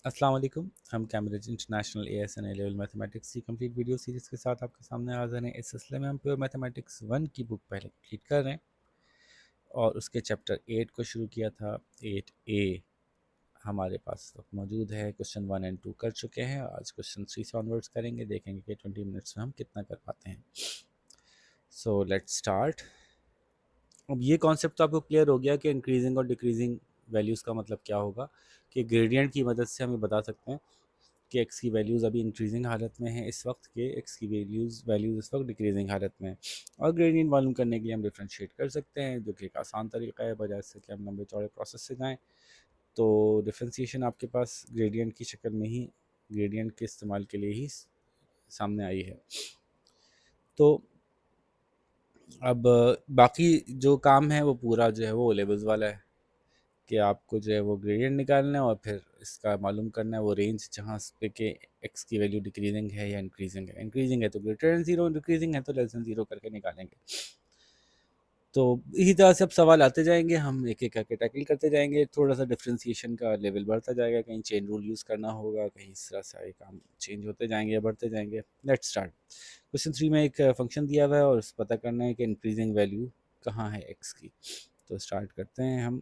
अस्सलाम वालेकुम। हम Cambridge international AS and A level mathematics की कंप्लीट वीडियो सीरीज़ के साथ आपके सामने हाज़िर हैं। इस सिलसिले में हम प्योर मैथमेटिक्स 1 की बुक पहले कंप्लीट कर रहे हैं और उसके चैप्टर 8 को शुरू किया था। 8A हमारे पास तो मौजूद है। क्वेश्चन 1 एंड 2 कर चुके हैं। आज क्वेश्चन 3 से ऑनवर्ड्स करेंगे, देखेंगे कि 20 मिनट्स में हम कितना कर पाते हैं। So let's start. अब ये कॉन्सेप्ट तो आपको क्लियर हो गया कि इंक्रीजिंग और डिक्रीजिंग वैल्यूज़ का मतलब क्या होगा, कि ग्रेडियंट की मदद से हमें बता सकते हैं कि एक्स की वैल्यूज़ अभी इंक्रीजिंग हालत में है इस वक्त, के एक्स की वैल्यूज़ इस वक्त डिक्रीजिंग हालत में है। और ग्रेडियंट मालूम करने के लिए हम डिफ्रेंशिएट कर सकते हैं, जो कि एक आसान तरीका है, बजाय इससे कि हम लंबे चौड़े प्रोसेस से जाएं। तो डिफ्रेंशिएशन आपके पास ग्रेडियंट की शक्ल में ही, ग्रेडियंट के इस्तेमाल के लिए ही सामने आई है। तो अब बाकी जो काम है वो पूरा जो है वो लेवल्स वाला है, कि आपको जो है वो ग्रेडियंट निकालना है और फिर इसका मालूम करना है वो रेंज जहाँ पे के एक्स की वैल्यू डिक्रीजिंग है या इंक्रीजिंग है। इंक्रीजिंग है तो ग्रेटर देन जीरो, डिक्रीजिंग है तो लेस देन जीरो करके निकालेंगे। तो इसी तरह से अब सवाल आते जाएंगे, हम एक एक करके टैकल करते जाएंगे। थोड़ा सा डिफ्रेंसिएशन का लेवल बढ़ता जाएगा, कहीं चेन रूल यूज़ करना होगा, कहीं इस तरह से काम चेंज होते जाएंगे या बढ़ते जाएंगे। Let's start. क्वेश्चन 3 में एक फंक्शन दिया हुआ है और पता करना है कि इंक्रीजिंग वैल्यू कहाँ है एक्स की। तो स्टार्ट करते हैं हम।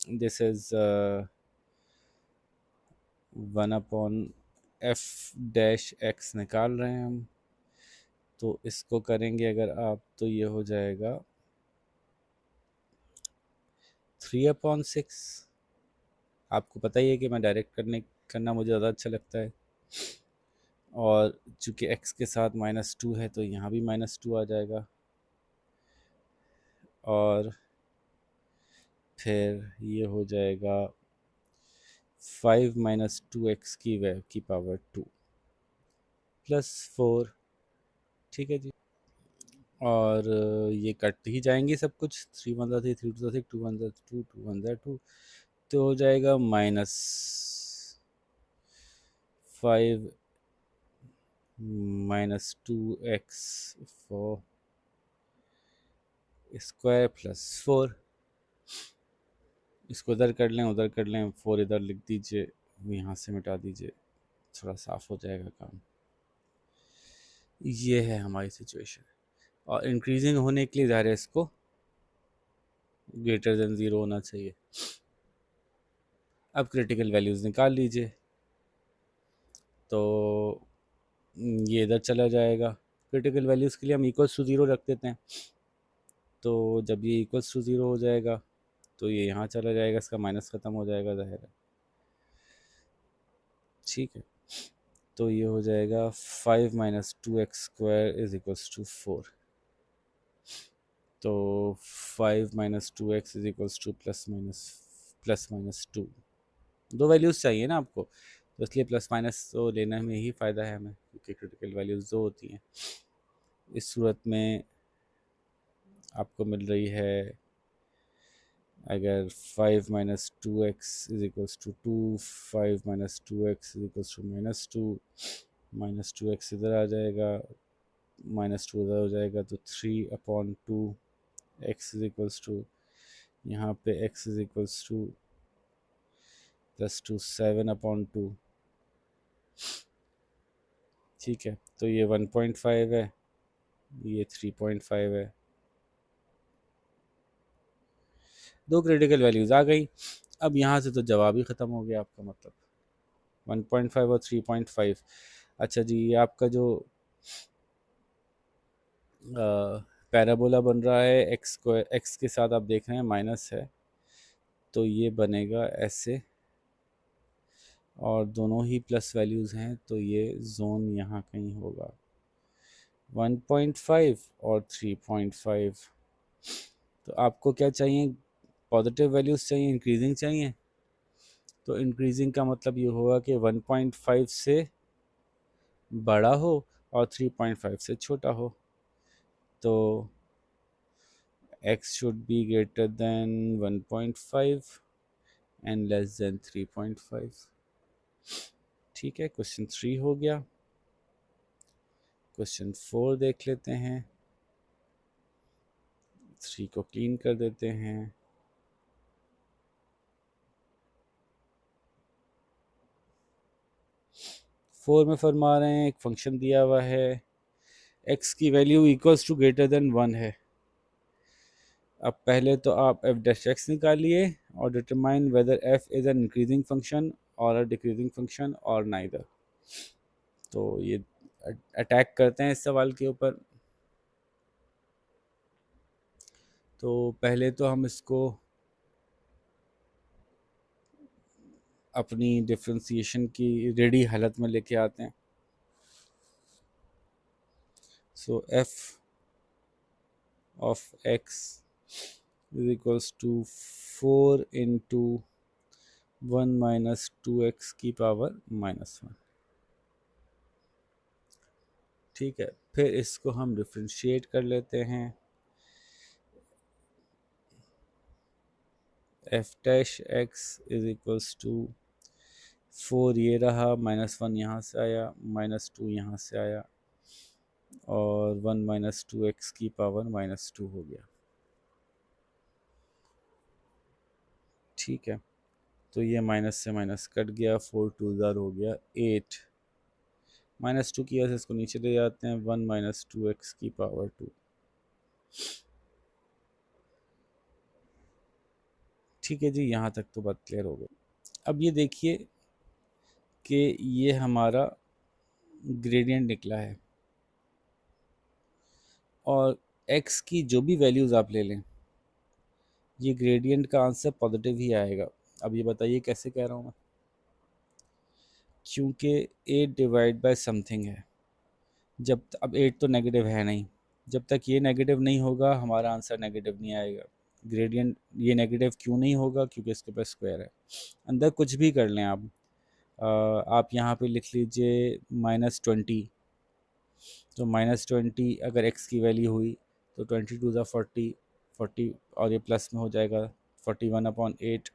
दिस इज़ 1/f-x निकाल रहे हैं हम। तो इसको करेंगे अगर आप, तो ये हो जाएगा 3/6। आपको पता ही है कि मैं डायरेक्ट करना मुझे ज़्यादा अच्छा लगता है, और चूँकि x के साथ -2 है तो यहाँ भी -2 आ जाएगा, और फिर ये हो जाएगा 5 - 2x की पावर 2 +4। ठीक है जी। और ये कट ही जाएंगे सब कुछ। 3 × 3 3 × 6 2 × 2 2 × 2 तो हो जाएगा -5 -2x फॉर स्क्वायर +4। इसको इधर कर लें, उधर कर लें, 4 इधर लिख दीजिए, यहाँ से मिटा दीजिए, थोड़ा साफ हो जाएगा काम। ये है हमारी सिचुएशन। और इंक्रीजिंग होने के लिए ज़ाहिर है इसको ग्रेटर देन ज़ीरो होना चाहिए। अब क्रिटिकल वैल्यूज़ निकाल लीजिए। तो ये इधर चला जाएगा। क्रिटिकल वैल्यूज़ के लिए हम इक्वल्स टू ज़ीरो रख देते हैं। तो जब ये इक्वल्स टू ज़ीरो हो जाएगा तो ये यहाँ चला जाएगा, इसका माइनस ख़त्म हो जाएगा ज़ाहिर है। ठीक है। तो ये हो जाएगा 5 - 2x square is equals to 4। तो 5 - 2x इज इक्वल्स टू +-2। दो वैल्यूज़ चाहिए ना आपको, तो इसलिए प्लस माइनस तो लेने में ही फ़ायदा है हमें, क्योंकि क्रिटिकल वैल्यूज़ दो होती हैं। इस सूरत में आपको मिल रही है, अगर 5 - 2x is equals to 2, 5 - 2x is equals to -2, -2x इधर आ जाएगा, -2 इधर हो जाएगा, तो 3/2 x इज इक्वल्स टू, यहाँ पे x इज इक्वल्स टू +2 7/2। ठीक है। तो ये 1.5 है, ये 3.5 है। दो क्रिटिकल वैल्यूज़ आ गई। अब यहाँ से तो जवाब ही ख़त्म हो गया आपका, मतलब 1.5 और 3.5। अच्छा जी, ये आपका जो पैराबोला बन रहा है एक्स को, एक्स के साथ आप देख रहे हैं माइनस है, तो ये बनेगा ऐसे, और दोनों ही प्लस वैल्यूज़ हैं, तो ये जोन यहाँ कहीं होगा 1.5 और 3.5। तो आपको क्या चाहिए, पॉजिटिव वैल्यूज़ चाहिए, इंक्रीजिंग चाहिए। तो इंक्रीजिंग का मतलब ये होगा कि 1.5 से बड़ा हो और 3.5 से छोटा हो। तो x should be greater than 1.5 and less than 3.5। ठीक है, क्वेश्चन 3 हो गया। क्वेश्चन 4 देख लेते हैं। 3 को क्लीन कर देते हैं। 4 में फरमा रहे हैं एक फंक्शन दिया हुआ है, x की value equals to greater than 1 है। अब पहले तो आप एफ डैश एक्स निकालिए और determine whether F is an increasing function और अ डिक्रीजिंग फंक्शन और नाइदर। तो ये अटैक करते हैं इस सवाल के ऊपर। तो पहले तो हम इसको अपनी डिफ्रेंसिएशन की रेडी हालत में लेके आते हैं। So f of x is equals to 4 into 1 minus 2x की पावर -1। ठीक है, फिर इसको हम डिफ्रेंशिएट कर लेते हैं। F dash x is equals to 4 ये रहा, -1 यहाँ से आया, -2 यहाँ से आया और 1 माइनस 2x की पावर -2 हो गया। ठीक है, तो ये माइनस से माइनस कट गया, 4 2 ज़ार हो गया 8, -2 की वजह से इसको नीचे ले जाते हैं, 1 माइनस 2x की पावर 2। ठीक है जी, यहाँ तक तो बात क्लियर हो गई। अब ये देखिए कि ये हमारा ग्रेडियंट निकला है और x की जो भी वैल्यूज़ आप ले लें, ये ग्रेडियंट का आंसर पॉजिटिव ही आएगा। अब ये बताइए कैसे कह रहा हूँ मैं, क्योंकि 8 डिवाइड बाय समथिंग है। जब अब 8 तो नेगेटिव है नहीं, जब तक ये नेगेटिव नहीं होगा हमारा आंसर नेगेटिव नहीं आएगा। ग्रेडियंट ये नेगेटिव क्यों नहीं होगा, क्योंकि इसके पास स्क्वायर है। अंदर कुछ भी कर लें आप यहाँ पे लिख लीजिए -20, तो -20 अगर x की वैल्यू हुई तो 22 ज़ा 40, 40 और ये प्लस में हो जाएगा 41/8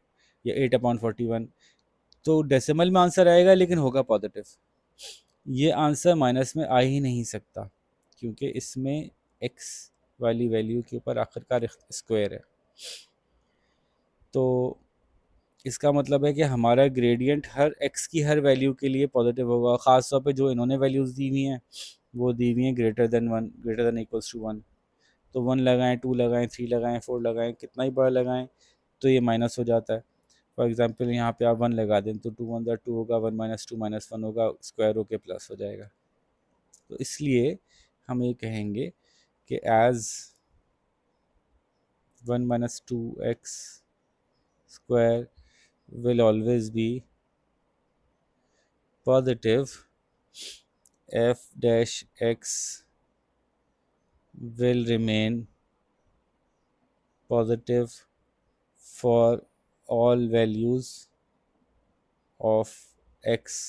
या 8/41। तो डेसिमल में आंसर आएगा लेकिन होगा पॉजिटिव। ये आंसर माइनस में आ ही नहीं सकता क्योंकि इसमें x वाली वैल्यू के ऊपर आखिरकार स्क्वायर है। तो इसका मतलब है कि हमारा ग्रेडियंट हर x की हर वैल्यू के लिए पॉजिटिव होगा। ख़ास तौर पे जो इन्होंने वैल्यूज़ दी हुई हैं वो दी हुई हैं greater than 1, greater than equals to 1। तो 1 लगाएं, 2 लगाएं, 3 लगाएं, 4 लगाएं, कितना ही बड़ा लगाएं तो ये माइनस हो जाता है। फॉर एग्जांपल यहाँ पे आप 1 लगा दें तो 2 1 2 होगा, 1 माइनस 2 -1 होगा, स्क्वायर होके प्लस हो जाएगा। तो इसलिए हम ये कहेंगे कि as 1 minus 2x square will always be positive, f dash x will remain positive for all values of x।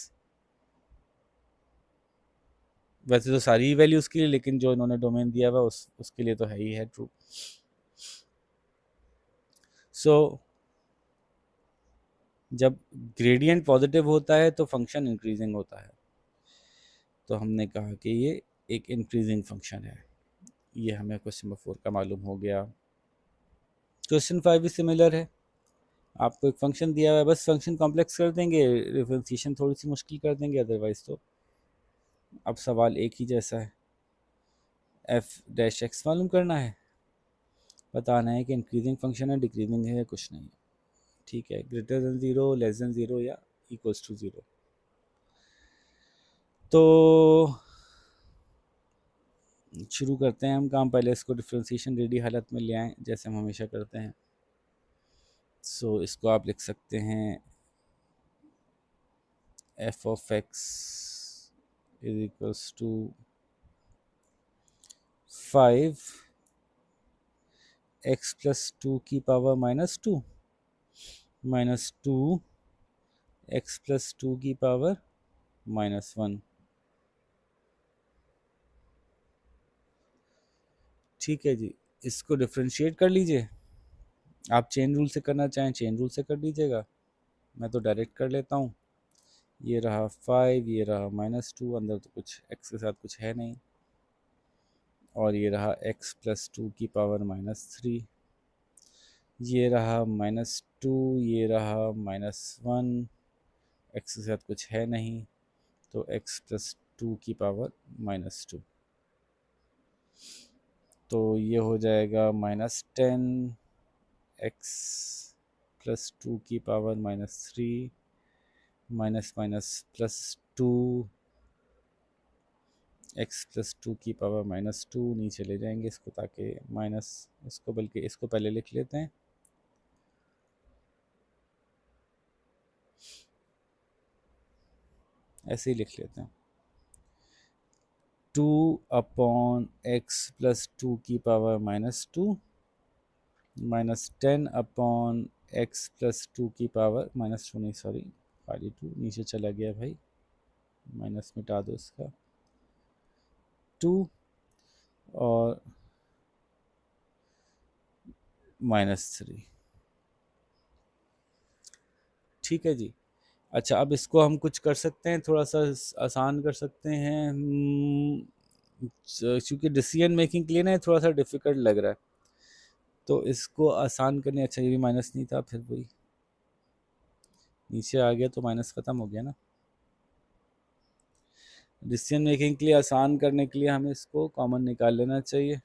वैसे तो सारी वैल्यूज़ के लिए, लेकिन जो इन्होंने डोमेन दिया हुआ उसके लिए तो है ही है ट्रू। सो जब ग्रेडियंट पॉजिटिव होता है तो फंक्शन इंक्रीजिंग होता है। तो हमने कहा कि ये एक इंक्रीजिंग फंक्शन है। ये हमें क्वेश्चन नंबर 4 का मालूम हो गया। क्वेश्चन 5 भी सिमिलर है। आपको एक फंक्शन दिया हुआ है, बस फंक्शन कॉम्प्लेक्स कर देंगे, डिफरेंशिएशन थोड़ी सी मुश्किल कर देंगे, अदरवाइज तो अब सवाल एक ही जैसा है। एफ डैश एक्स मालूम करना है, बताना है कि इंक्रीजिंग फंक्शन है, डिक्रीजिंग है, कुछ नहीं। ठीक है, ग्रेटर देन 0, लेस देन 0 या इक्वल्स टू 0। तो शुरू करते हैं हम काम। पहले इसको डिफ्रेंशिएशन रेडी हालत में ले आएँ जैसे हम हमेशा करते हैं। सो इसको आप लिख सकते हैं f of x is equals to 5 x plus 2 की पावर -2 -2 x प्लस 2 की पावर -1। ठीक है जी, इसको डिफ्रेंशिएट कर लीजिए। आप चेन रूल से करना चाहें चेन रूल से कर लीजिएगा, मैं तो डायरेक्ट कर लेता हूँ। ये रहा 5, ये रहा -2, अंदर तो कुछ x के साथ कुछ है नहीं, और ये रहा x प्लस 2 की पावर -3, ये रहा -2, ये रहा -1, x के साथ कुछ है नहीं, तो x प्लस टू की पावर माइनस टू, तो ये हो जाएगा -10 x प्लस टू की power -3 minus minus plus two x plus two की पावर -2, नीचे ले जाएंगे इसको ताकि माइनस, इसको बल्कि इसको पहले लिख लेते हैं, ऐसे ही लिख लेते हैं, 2/x प्लस टू की पावर -2 -10/x प्लस टू की पावर -2 नहीं सॉरी खाली 2 नीचे चला गया भाई, माइनस मिटा दो इसका, 2 और -3। ठीक है जी। अच्छा, अब इसको हम कुछ कर सकते हैं, थोड़ा सा आसान कर सकते हैं, क्योंकि डिसीजन मेकिंग के लिए ना ये थोड़ा सा डिफ़िकल्ट लग रहा है, तो इसको आसान करने, अच्छा ये भी माइनस नहीं था, फिर वही नीचे आ गया तो माइनस ख़त्म हो गया ना। डिसीजन मेकिंग के लिए आसान करने के लिए हमें इसको कॉमन निकाल लेना चाहिए,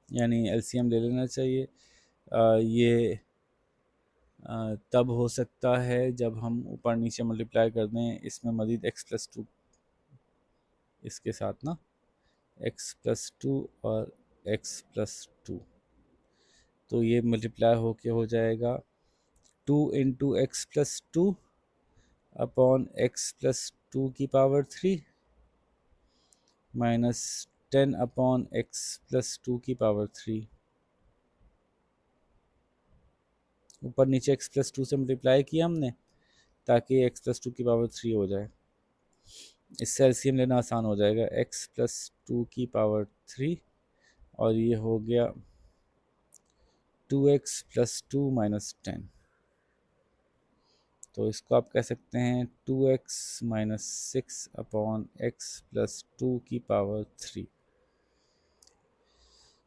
यानी एलसीएम ले लेना चाहिए। ये तब हो सकता है जब हम ऊपर नीचे मल्टीप्लाई कर दें इसमें मज़ीद x प्लस टू इसके साथ ना, x प्लस टू और x प्लस टू, तो ये मल्टीप्लाई होके हो जाएगा 2 into x plus two upon x plus two की power 3 minus 10 upon x plus two की पावर 3, ऊपर नीचे x प्लस टू से मल्टीप्लाई किया हमने ताकि x प्लस टू की पावर 3 हो जाए, इससे एलसीएम लेना आसान हो जाएगा, x प्लस टू की पावर 3 और ये हो गया 2x प्लस टू माइनस 10, तो इसको आप कह सकते हैं 2x minus 6 upon x plus two की पावर 3।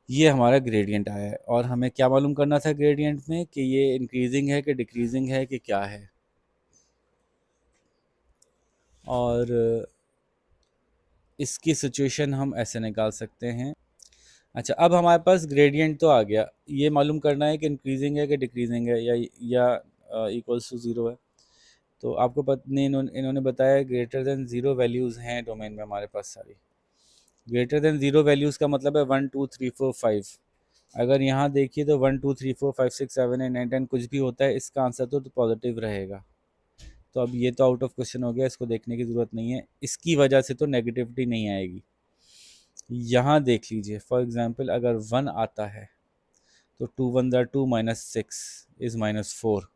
ये हमारा ग्रेडियंट आया है, और हमें क्या मालूम करना था ग्रेडियंट में कि ये इंक्रीजिंग है कि डिक्रीजिंग है कि क्या है, और इसकी सिचुएशन हम ऐसे निकाल सकते हैं। अच्छा, अब हमारे पास ग्रेडियंट तो आ गया, ये मालूम करना है कि इंक्रीजिंग है कि डिक्रीजिंग है या इक्वल्स टू ज़ीरो है। तो आपको पता इन्होंने बताया ग्रेटर देन ज़ीरो वैल्यूज़ हैं डोमेन में हमारे पास सारी, ग्रेटर देन ज़ीरो वैल्यूज़ का मतलब है 1 2 3 4 5, अगर यहाँ देखिए तो 1 2 3 4 5 6 7 8 9 10 कुछ भी होता है, इसका आंसर तो पॉजिटिव रहेगा। तो अब ये तो आउट ऑफ क्वेश्चन हो गया, इसको देखने की ज़रूरत नहीं है, इसकी वजह से तो नेगेटिविटी नहीं आएगी। यहाँ देख लीजिए, फॉर एग्जांपल अगर 1 आता है तो 2 1 ज़ा 2 माइनस 6 इज़ -4,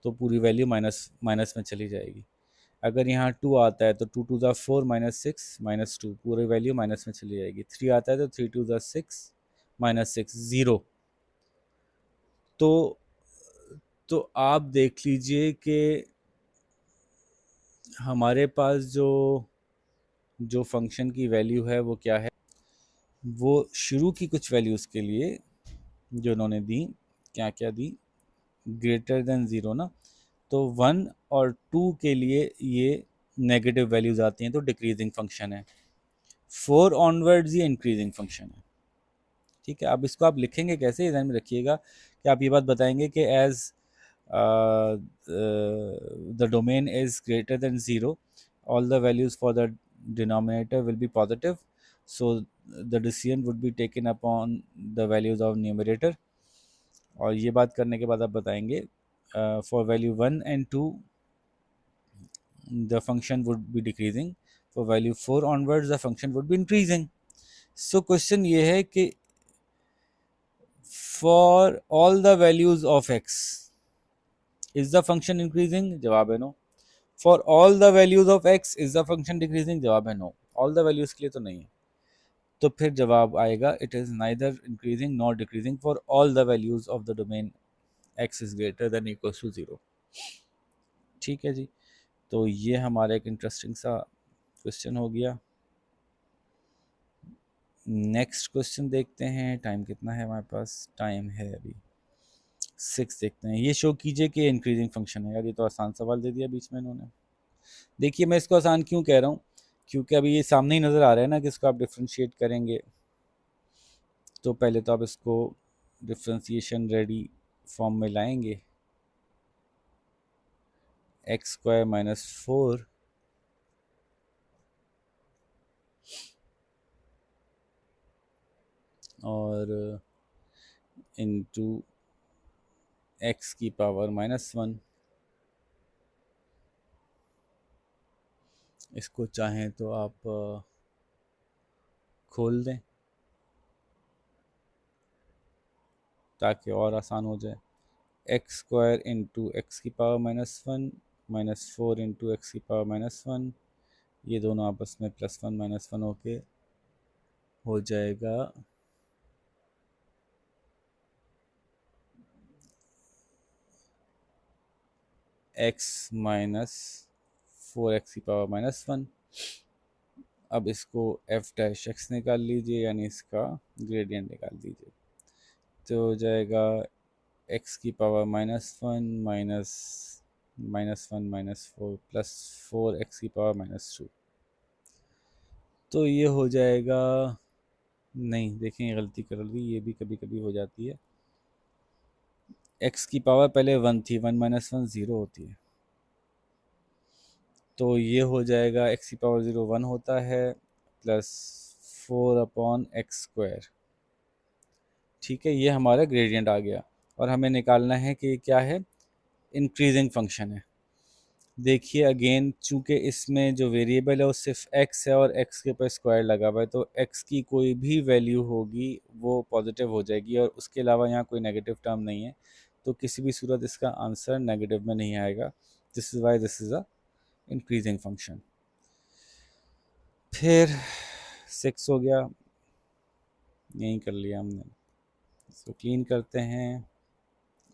तो पूरी वैल्यू माइनस माइनस में चली जाएगी। अगर यहाँ 2 आता है तो 2 2 ज़ा 4 माइनस 6 माइनस 2, पूरी वैल्यू माइनस में चली जाएगी। 3 आता है तो 3 2 ज़ा 6 माइनस 6 ज़ीरो। तो आप देख लीजिए कि हमारे पास जो जो फंक्शन की वैल्यू है वो क्या है, वो शुरू की कुछ वैल्यूज़ के लिए जो उन्होंने दी, क्या क्या दी, ग्रेटर देन ज़ीरो ना, तो 1 और 2 के लिए ये नेगेटिव वैल्यूज़ आती हैं तो डिक्रीजिंग फंक्शन है, 4 ऑनवर्ड्स ये इंक्रीजिंग फंक्शन है। ठीक है, अब इसको आप लिखेंगे कैसे, ध्यान में रखिएगा कि आप ये बात बताएंगे कि as the domain is greater than 0, all the values for the denominator will be positive, so the decision would be taken upon the values of numerator। और ये बात करने के बाद आप बताएंगे for value 1 and 2 the function would be decreasing, for value 4 onwards the function would be increasing। so question ये है कि for all the values of x is the function increasing, जवाब है no. For all the values of x is the function decreasing, जवाब है no, all the values के लिए तो नहीं है। तो फिर जवाब आएगा it is neither increasing nor decreasing for all the values of the domain x is greater than equals to zero. ठीक है जी, तो ये हमारा एक इंटरेस्टिंग सा क्वेश्चन हो गया। नेक्स्ट क्वेश्चन देखते हैं, टाइम कितना है हमारे पास, टाइम है अभी 6, देखते हैं। ये शो कीजिए कि इंक्रीजिंग फंक्शन है, यार ये तो आसान सवाल दे दिया बीच में इन्होंने। देखिए मैं इसको आसान क्यों कह रहा हूँ, क्योंकि अभी ये सामने ही नज़र आ रहा है ना कि इसको आप डिफ्रेंशिएट करेंगे। तो पहले तो आप इसको डिफ्रेंशिएशन रेडी फॉर्म में लाएंगे, x² - 4 और इंटू x⁻⁻1। इसको चाहें तो आप खोल दें ताकि और आसान हो जाए। x² into x⁻⁻1 -4 into x⁻⁻1, ये दोनों आपस में +1 -1 होके हो जाएगा x-4x⁻⁻1। अब इसको f' निकाल लीजिए, यानी इसका ग्रेडियंट निकाल दीजिए। तो हो जाएगा x⁻⁻1 -1 -4 +4x⁻⁻2। तो ये हो जाएगा, नहीं देखें गलती कर दी, ये भी कभी कभी हो जाती है। x की पावर पहले 1 थी, 1 - 1 0 होती है, तो ये हो जाएगा x⁻0 1 होता है +4/x²। ठीक है, ये हमारा ग्रेडियंट आ गया और हमें निकालना है कि क्या है, इंक्रीजिंग फंक्शन है। देखिए अगेन, चूंकि इसमें जो वेरिएबल है वो सिर्फ x है और x के ऊपर स्क्वायर लगा हुआ है, तो x की कोई भी वैल्यू होगी वो पॉजिटिव हो जाएगी और उसके अलावा यहाँ कोई नेगेटिव टर्म नहीं है, तो किसी भी सूरत इसका आंसर नेगेटिव में नहीं आएगा। This is why this is a increasing function. फिर 6 हो गया, यहीं कर लिया हमने। इसको क्लीन करते हैं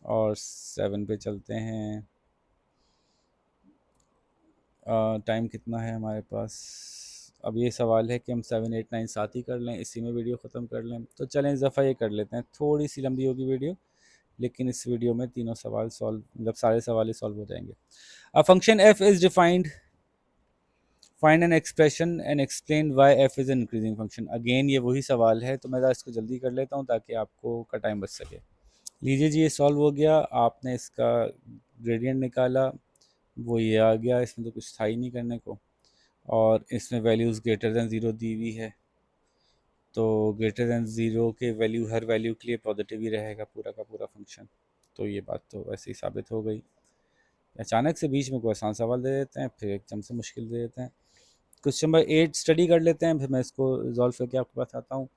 और 7 पे चलते हैं। टाइम कितना है हमारे पास? अब ये सवाल है कि हम 7 8 9 साथ ही कर लें, इसी में वीडियो ख़त्म कर लें। तो चलें इस दफ़ा ये कर लेते हैं, थोड़ी सी लंबी होगी वीडियो, लेकिन इस वीडियो में तीनों सवाल सॉल्व, मतलब सारे सवाल ही सॉल्व हो जाएंगे। A function f is defined, find an expression and explain why F is an increasing function. Again ये वही सवाल है, तो मैं इसको जल्दी कर लेता हूँ ताकि आपको का टाइम बच सके। लीजिए जी, ये सॉल्व हो गया। आपने इसका ग्रेडियंट निकाला, वो ये आ गया, इसमें तो कुछ था ही नहीं करने को, और इसमें वैल्यूज़ ग्रेटर दैन ज़ीरो दी हुई है, तो ग्रेटर दैन ज़ीरो के वैल्यू, हर वैल्यू के लिए पॉजिटिव ही रहेगा पूरा का पूरा फंक्शन। तो ये बात तो वैसे ही साबित हो गई। अचानक से बीच में कोई आसान सवाल दे देते हैं, फिर एकदम से मुश्किल दे देते हैं। क्वेश्चन नंबर 8 स्टडी कर लेते हैं, फिर मैं इसको रिजॉल्व करके आपके पास आता हूँ।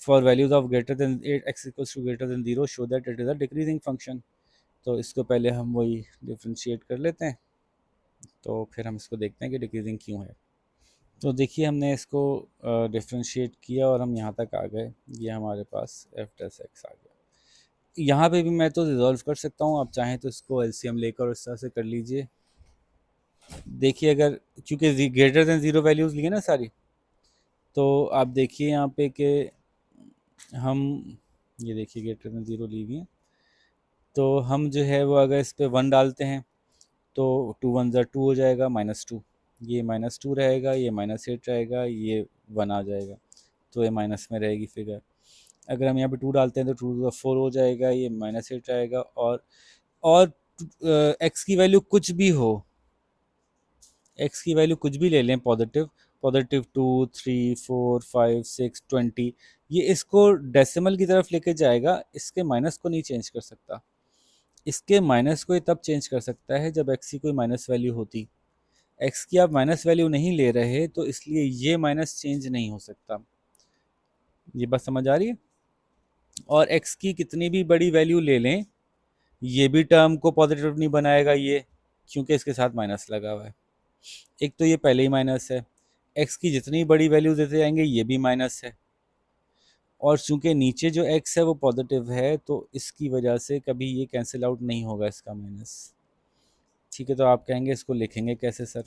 For values of greater than 8x equals to greater than 0 show that it is a decreasing function. तो इसको पहले हम वही डिफ्रेंशिएट कर लेते हैं, तो फिर हम इसको देखते हैं कि डिक्रीजिंग क्यों है। तो देखिए हमने इसको डिफ्रेंशिएट किया और हम यहाँ तक आ गए, ये हमारे पास f'(x) आ गया। यहाँ पे भी मैं तो रिजॉल्व कर सकता हूँ, आप चाहें तो इसको एलसीएम लेकर इस तरह से कर लीजिए। देखिए अगर, क्योंकि ग्रेटर दैन ज़ीरो वैल्यूज़ लिए ना सारी, तो आप देखिए यहाँ पे कि हम, ये देखिए ग्रेटर दैन ज़ीरो ली हुई है, तो हम जो है वो अगर इस पर 1 डालते हैं तो 2 1 2 हो जाएगा, -2, ये -2 रहेगा, ये -8 रहेगा, ये 1 आ जाएगा, तो ये माइनस में रहेगी फिगर। अगर हम यहाँ पे 2 डालते हैं तो 2 4 हो जाएगा, ये -8 रहेगा, और एक्स की वैल्यू कुछ भी हो, एक्स की वैल्यू कुछ भी ले लें, पॉजिटिव, +2 3 4 5 6 20, ये इसको डेसिमल की तरफ लेके जाएगा, इसके माइनस को नहीं चेंज कर सकता। इसके माइनस को ये तब चेंज कर सकता है जब एक्स की कोई माइनस वैल्यू होती। एक्स की आप माइनस वैल्यू नहीं ले रहे, तो इसलिए ये माइनस चेंज नहीं हो सकता। ये बात समझ आ रही है? और एक्स की कितनी भी बड़ी वैल्यू ले लें, ये भी टर्म को पॉजिटिव नहीं बनाएगा ये, क्योंकि इसके साथ माइनस लगा हुआ है। एक तो ये पहले ही माइनस है, एक्स की जितनी बड़ी वैल्यू देते जाएंगे ये भी माइनस है, और चूंकि नीचे जो एक्स है वो पॉजिटिव है, तो इसकी वजह से कभी ये कैंसिल आउट नहीं होगा इसका माइनस। ठीक है, तो आप कहेंगे इसको लिखेंगे कैसे सर?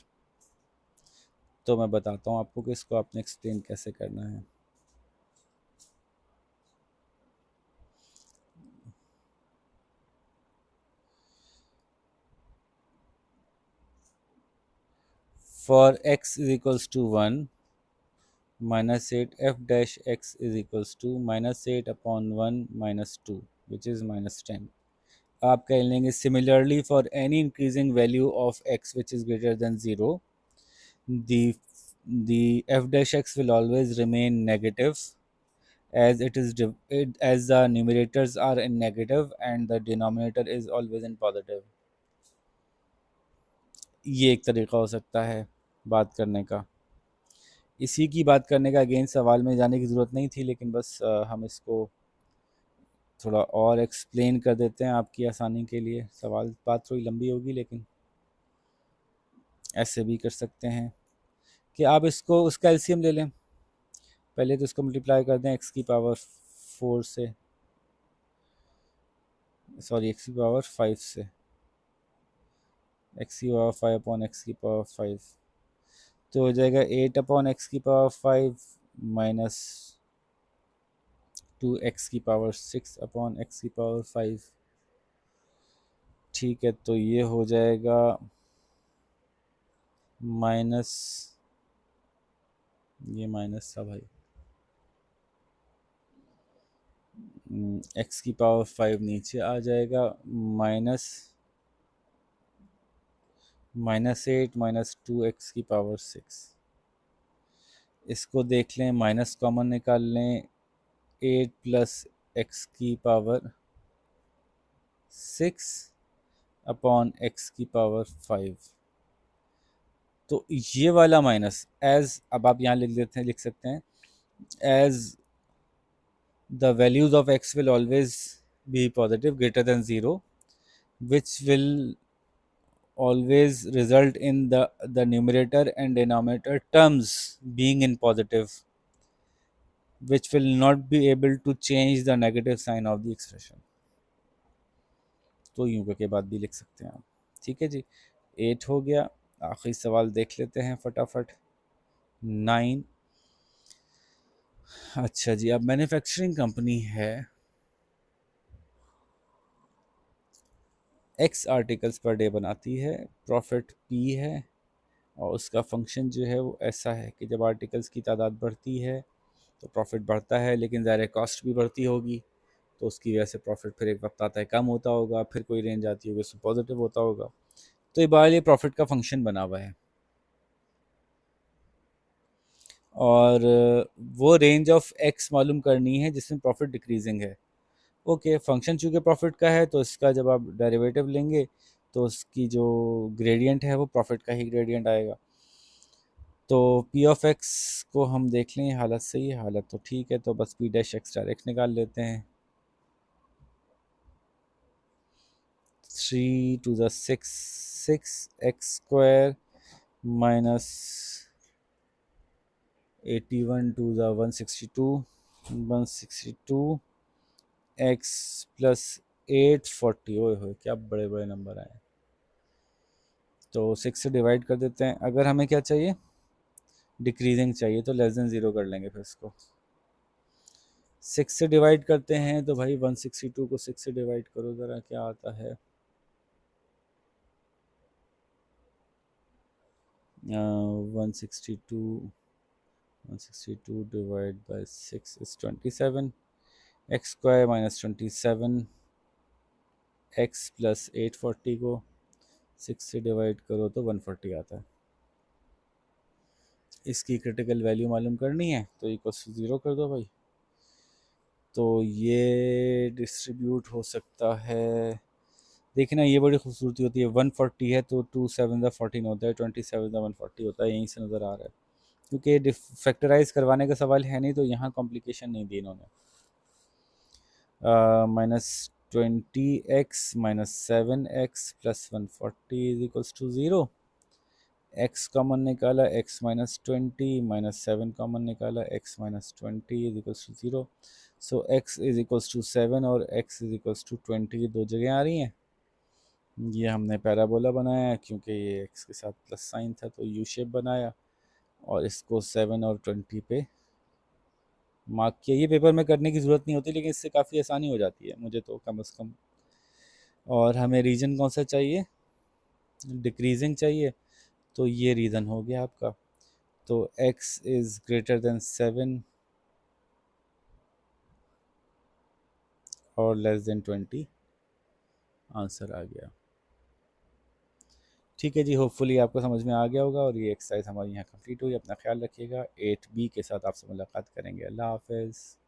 तो मैं बताता हूँ आपको कि इसको आपने एक्सप्लेन कैसे करना है। for x is equals to 1, minus 8 f dash x is equals to minus 8 upon 1 minus 2, which is minus 10. आप कह लेंगे similarly for any increasing value of x which is greater than 0, the f dash x will always remain negative, as it is as the numerators are in negative and the denominator is always in positive. ये एक तरीका हो सकता है बात करने का। इसी की बात करने का अगेन सवाल में जाने की ज़रूरत नहीं थी, लेकिन बस हम इसको थोड़ा और एक्सप्लेन कर देते हैं आपकी आसानी के लिए। सवाल बात थोड़ी लंबी होगी, लेकिन ऐसे भी कर सकते हैं कि आप इसको उसका एलसीएम ले लें। पहले तो इसको मल्टीप्लाई कर दें एक्स की पावर 4 से, सॉरी एक्स की पावर 5 से, एक्स की पावर 5 अपॉन एक्स की पावर 5, तो हो जाएगा 8 अपॉन एक्स की पावर 5 माइनस 2 एक्स की पावर 6 अपॉन एक्स की पावर 5। ठीक है, तो ये हो जाएगा माइनस, ये माइनस था भाई, एक्स की पावर 5 नीचे आ जाएगा, माइनस 8 माइनस 2 एक्स की पावर 6। इसको देख लें, माइनस कॉमन निकाल लें, 8 प्लस एक्स की पावर 6 अपॉन एक्स की पावर 5। तो ये वाला माइनस एज, अब आप यहाँ लिख सकते हैं as the values of x will always be positive greater than 0, which will always result in the numerator and denominator terms being in positive, which will not be able to change the negative sign of the expression. तो यूं के बाद भी लिख सकते हैं आप। ठीक है जी, 8 हो गया। आखिरी सवाल देख लेते हैं फटाफट, 9। अच्छा जी, अब मैन्युफैक्चरिंग कंपनी है, एक्स आर्टिकल्स पर डे बनाती है, प्रॉफिट पी है, और उसका फंक्शन जो है वो ऐसा है कि जब आर्टिकल्स की तादाद बढ़ती है तो प्रॉफिट बढ़ता है, लेकिन ज़ाहिर कॉस्ट भी बढ़ती होगी, तो उसकी वजह से प्रॉफिट फिर एक वक्त आता है कम होता होगा, फिर कोई रेंज आती होगी उसमें पॉजिटिव होता होगा। तो ये बार ये प्रॉफिट का फंक्शन बना हुआ है, और वो रेंज ऑफ एक्स मालूम करनी है जिसमें प्रॉफिट डिक्रीजिंग है। ओके, फंक्शन चूँकि प्रॉफिट का है तो इसका जब आप डेरिवेटिव लेंगे तो उसकी जो ग्रेडियंट है वो प्रॉफिट का ही ग्रेडियंट आएगा। तो पी ऑफ एक्स को हम देख लें, हालत सही है, हालत तो ठीक है, तो बस पी डैश एक्स डायरेक्ट निकाल लेते हैं। 3 to the 6, 6x square minus 81 to the 162, 162 x plus 840। ओए होए क्या बड़े बड़े नंबर आए। तो 6 से डिवाइड कर देते हैं। अगर हमें क्या चाहिए, डिक्रीजिंग चाहिए, तो लेस देन 0 कर लेंगे। फिर इसको 6 से डिवाइड करते हैं तो भाई 162 को 6 से डिवाइड करो ज़रा, क्या आता है। 162 divide by 6 is 27, x square minus 27, x plus 840 को 6 से डिवाइड करो तो 140 आता है। इसकी क्रिटिकल वैल्यू मालूम करनी है तो इक्वल्स टू 0 कर दो भाई। तो ये डिस्ट्रीब्यूट हो सकता है, देखना ये बड़ी खूबसूरती होती है। 140 है तो 2 7 ज़ा 14 होता है, 27 ज़ा 140 होता है, यहीं से नज़र आ रहा है। क्योंकि फैक्टराइज करवाने का सवाल है नहीं, तो यहाँ कॉम्प्लिकेशन नहीं दी इन्होंने। Minus 20x minus 7x plus 140 is equals to 0। x common निकाला, x माइनस 20 माइनस 7 कॉमन निकाला, x minus 20 is equals to 0। So x is equals to 7 और x इज इक्वल्स टू 20 दो जगह आ रही हैं। ये हमने पैराबोला बनाया क्योंकि ये x के साथ प्लस साइन था, तो यू शेप बनाया और इसको 7 और 20 पे मार्क किया। ये पेपर में करने की ज़रूरत नहीं होती, लेकिन इससे काफ़ी आसानी हो जाती है मुझे तो कम से कम। और हमें रीजन कौन सा चाहिए, डिक्रीजिंग चाहिए, तो ये रीज़न हो गया आपका। तो x इज़ ग्रेटर देन 7 और लेस देन 20, आंसर आ गया। ठीक है जी, होपफुली आपको समझ में आ गया होगा और ये एक्सरसाइज हमारी यहाँ कंप्लीट हुई। अपना ख्याल रखिएगा। 8B के साथ आपसे मुलाकात करेंगे। अल्लाह हाफ़िज़।